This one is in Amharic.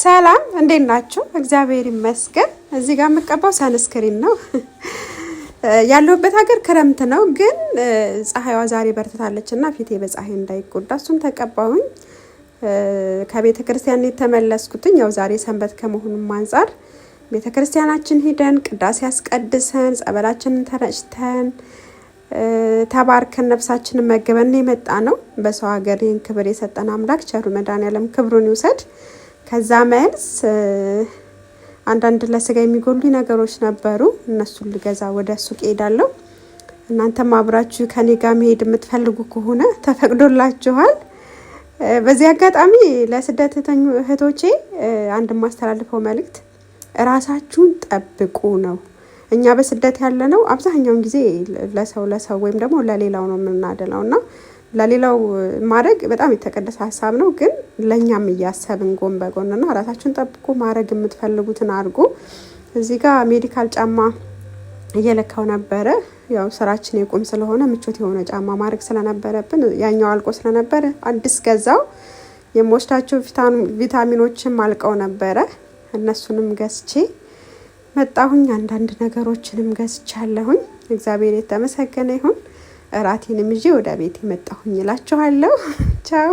ሰላም እንዴት ናችሁ? እግዚአብሔር ይመስገን። እዚህ ጋር የምቀባው ሰንስክሪን ነው። ያለሁበት ሀገር ክረምት ነው፣ ግን ፀሐይዋ ዛሬ በርትታለችና ፊቴ በፀሐይ እንዳይጎዳ እሱን ተቀባሁኝ። ከቤተ ክርስቲያን የተመለስኩትኝ ያው ዛሬ ሰንበት ከመሆኑም አንፃር ቤተ ክርስቲያናችን ሄደን ቅዳሴ ያስቀድሰን ጸበላችንን ተረጭተን ተባርከን ነፍሳችንን መገበን የመጣ ነው። በሰው ሀገር ይህን ክብር የሰጠን አምላክ ቸሩ መድኃኔዓለም ክብሩን ይውሰድ። ከዛ መልስ አንዳንድ ለስጋ የሚጎሉ ነገሮች ነበሩ። እነሱን ልገዛ ወደ ሱቅ ሄዳለሁ። እናንተም አብራችሁ ከኔ ጋር መሄድ የምትፈልጉ ከሆነ ተፈቅዶላችኋል። በዚህ አጋጣሚ ለስደት እህቶቼ አንድ ማስተላልፈው መልእክት ራሳችሁን ጠብቁ ነው። እኛ በስደት ያለ ነው አብዛኛውን ጊዜ ለሰው ወይም ደግሞ ለሌላው ነው የምናደላውና ለሌላው ማድረግ በጣም የተቀደሰ ሀሳብ ነው። ግን ለኛም እያሰብን ጎን በጎንና ራሳችሁን ጠብቁ። ማድረግ የምትፈልጉትን አድርጉ። እዚህ ጋር ሜዲካል ጫማ እየለካው ነበረ። ያው ስራችን የቁም ስለሆነ ምቾት የሆነ ጫማ ማድረግ ስለነበረብን ያኛው አልቆ ስለነበረ አዲስ ገዛው። የምወስዳቸው ቪታሚኖችም አልቀው ነበረ። እነሱንም ገዝቼ መጣሁኝ። አንዳንድ ነገሮችንም ገዝቻለሁኝ። እግዚአብሔር የተመሰገነ ይሁን። እራቴንም ይዤ ወደ ቤት መጣሁኝ እላችኋለሁ። ቻው